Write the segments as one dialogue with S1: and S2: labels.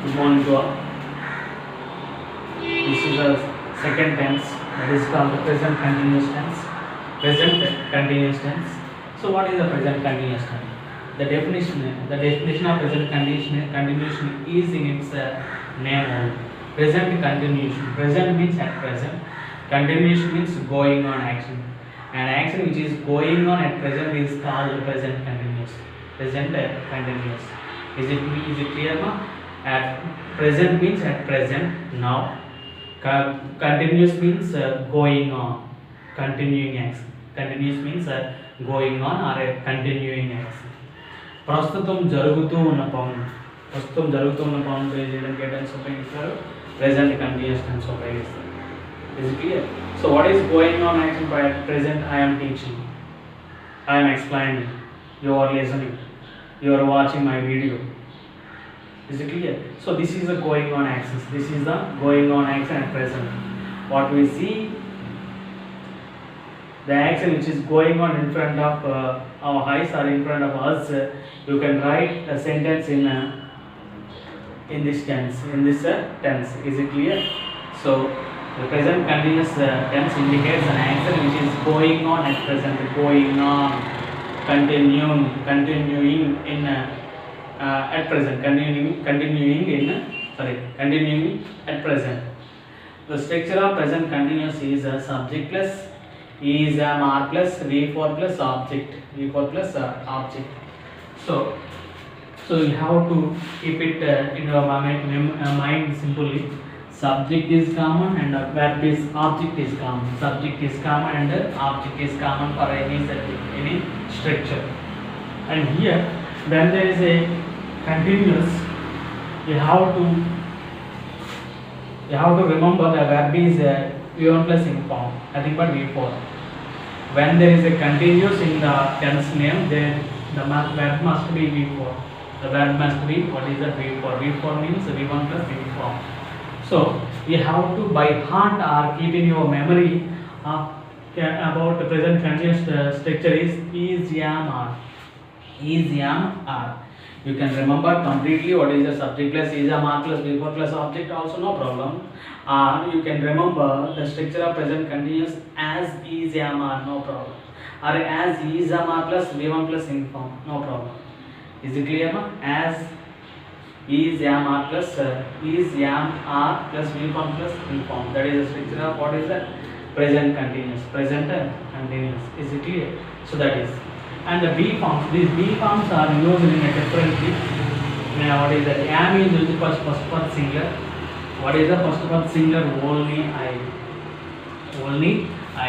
S1: Good morning to all. This is the second tense, that is called the present continuous tense. Present continuous tense. So what is the present continuous tense? The definition of present continuation is in its name only. Present continuation. Present means at present. Continuation means going on action. An action which is going on at present is called present continuous. Present continuous. Is it clear now? At present means at present now. Continuous means going on, continuing action. Continuous means going on or a continuing action. ప్రస్తుతం జరుగుతూ ఉన్న పనులు చేయడానికి ఏ tense ఉపయోగిస్తారు? Present continuous tense ఉపయోగిస్తారు. Is it clear? So what is going on action by present? I am teaching, I am explaining, you are listening, you are watching my video. Is it clear? So this is the going on action. This is the going on action at present. What we see, the action which is going on in front of our eyes or in front of us, you can write a sentence in this tense. Tense. Is it clear? So the present continuous tense indicates an action which is going on at present. Going on, continuing in. At present, continuing at present. The structure of present continuous is a subject plus is a mark plus V4 plus object. So you have to keep it in your mind simply. Subject is common and verb is object is common. Subject is common and object is common for any structure. And here, when there is a continuous, you have to remember the verb is V1 plus inform, nothing but V4. When there is a continuous in the tense name, then the verb must be V4. The verb must be, what is the V4? V4 means V1 plus inform. So you have to by heart or keep in your memory about the present continuous structure is am, are. Is, am, are. You can remember completely what is the subject plus is, am, are plus V4 plus object, also no problem. Or you can remember the structure of present continuous as is, am, are, no problem. Or as is, am, are plus V1 plus inform, no problem. Is it clear? As is, am, are plus is, am, are plus V1 plus inform. That is the structure of what is the present continuous. Is it clear? So that is. And the B forms, these B forms are used in a differently. What is that? Am is used for first person singular. What is the first person singular? Only I.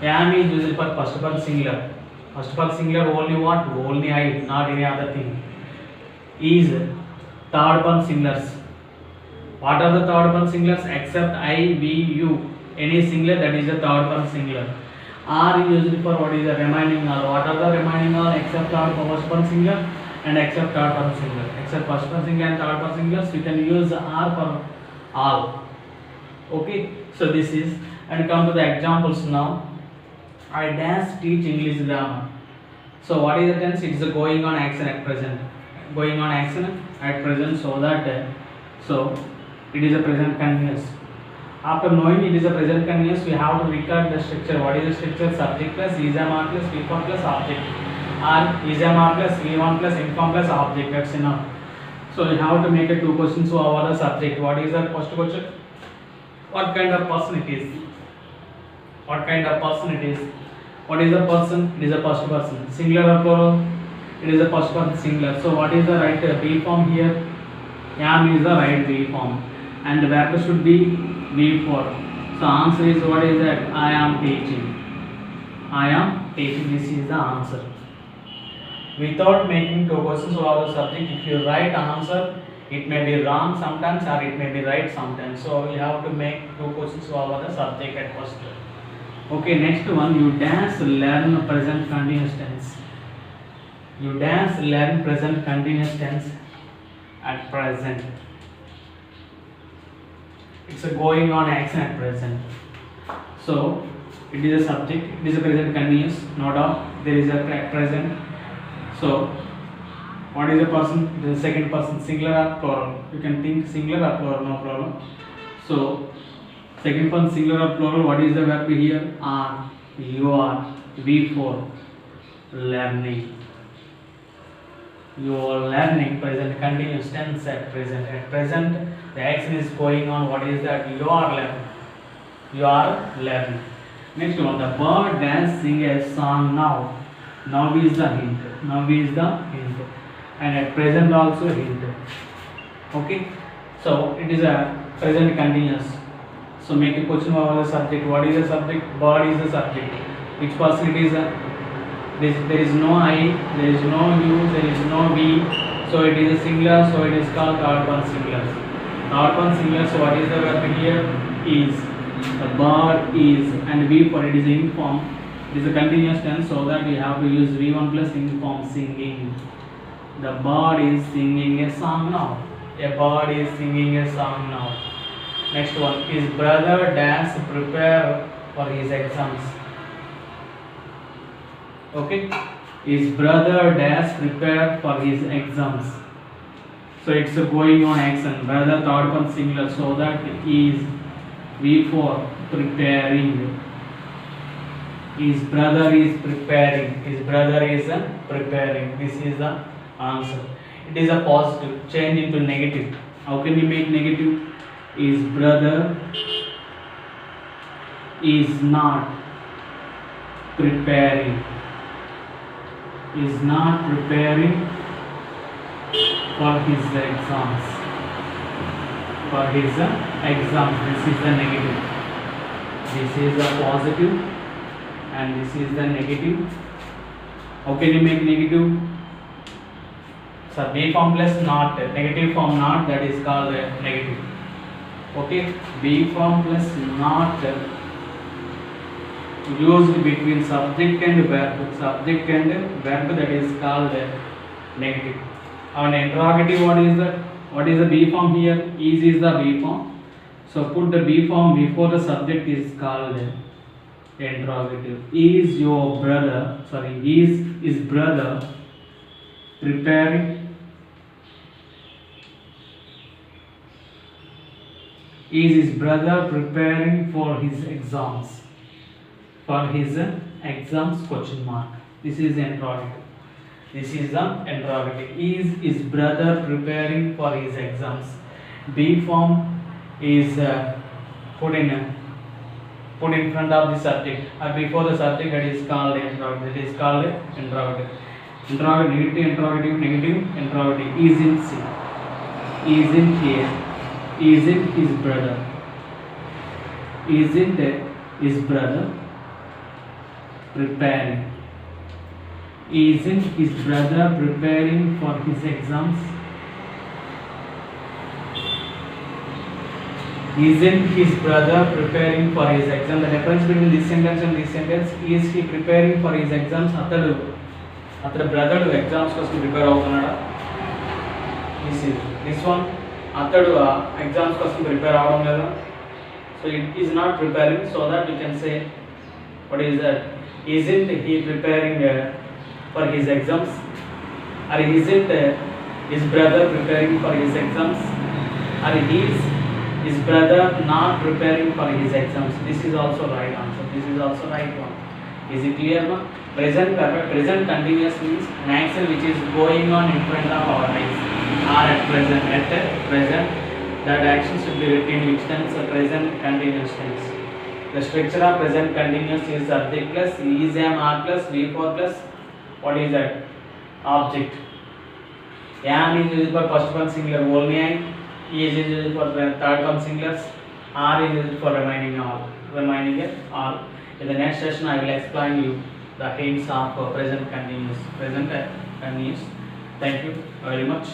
S1: Am is used for first person singular. First person singular only what? Only I, not any other thing. Is third person singulars. What are the third person singulars? Except I, we, you. Any singular, that is the third person singular. Are used for what is the remaining all. What are the remaining all? Except third first person singular and except third person singular. Except first person singular and third person singulars, we can use are for all. Okay, so this is, and come to the examples now. I dash teach English grammar. So what is the tense? It is a going on action at present. Going on action at present, so that so it is a present continuous. After knowing it is a present continuous, we have to record the structure. What is the structure? Subject plus is, am, are plus V1 plus object. Or is, am, are plus V1 plus inform plus object. That's enough. So you have to make a 2 questions over the subject. What is the first question? What kind of person it is? What is the person? It is a first person. Singular or plural? It is a first person singular. So what is the right V form here? Am is the right V form. And the verb should be V4. So answer is, what is that? I am teaching. This is the answer. Without making 2 questions over the subject, if you write answer, it may be wrong sometimes or it may be right sometimes. So you have to make 2 questions over the subject at first. Okay, next one, you dance learn present continuous tense. You dance learn present continuous tense at present. It's a going on action at present. So it is a subject, it is a present continuous, no doubt. There is a present. So What is the person? The second person, singular or plural? You can think singular or plural, no problem. So second person singular or plural. What is the verb here? Are, you are, V4, learning. You are learning, present continuous tense at present. At present, the action is going on. What is that? You are learning. You are learning. Next one, the bird does sing a song now. Now is the hint. Now is the hint. And at present also hint. Okay. So it is a present continuous. So make a question about the subject. What is the subject? Bird is the subject. Which person it is? There is no I, there is no you, there is no we. So it is a singular. So it is called third person singular. Third person singular. So what is the verb here? Is. The bird is, and V for it is inform. It is a continuous tense, so that we have to use V1 plus inform, singing. The bird is singing a song now. A bird is singing a song now. Next one, his brother does prepare for his exams. Okay, his brother does prepare for his exams. So it's a going on action. Brother third person singular, so that is V4, preparing. His brother is preparing. His brother is preparing. This is the answer. It is a positive. Change into negative. How can you make negative? His brother is not preparing. Is not preparing for his exams. For his exams. This is the negative. This is the positive, and this is the negative. How can you make negative? So B form plus not, negative form not, that is called negative. Okay, B form plus not used between subject and verb. Subject and verb, that is called negative. On interrogative, what is that? What is the B form here? Is the B form. So put the B form before the subject is called interrogative. Is your brother, is his brother preparing? Is his brother preparing for his exams? For his exams, question mark. This is interrogative. This is the interrogative. Is his brother preparing for his exams? B form is put in front of the subject or before the subject, that is called interrogative. It is called interrogative. Interrogative, negative, negative, interrogative. Isn't she? Isn't here? Isn't his brother? Isn't his brother preparing? Isn't his brother preparing for his exams? Isn't his brother preparing for his exam? The difference between this sentence and this sentence, is he preparing for his exams? Atadu brother exams kosam prepare avutunnada. This one atadu exams kosam prepare avadam ledha. So it is not preparing, so that we can say, what is that? Isn't he preparing for his exams? Or isn't his brother preparing for his exams? Or is his brother not preparing for his exams? This is also right answer. This is also right one. Is it clear now? Present perfect, present continuous means an action which is going on in front of our eyes. Or at present, that action should be written in which tense? Present continuous tense. The structure of present continuous is subject plus is, am, are plus V4 plus, what is that? Object. Am is used for first person singular only, and is used for third person singulars, are is used for remaining all. In the next session, I will explain you the hints of present continuous. Thank you very much.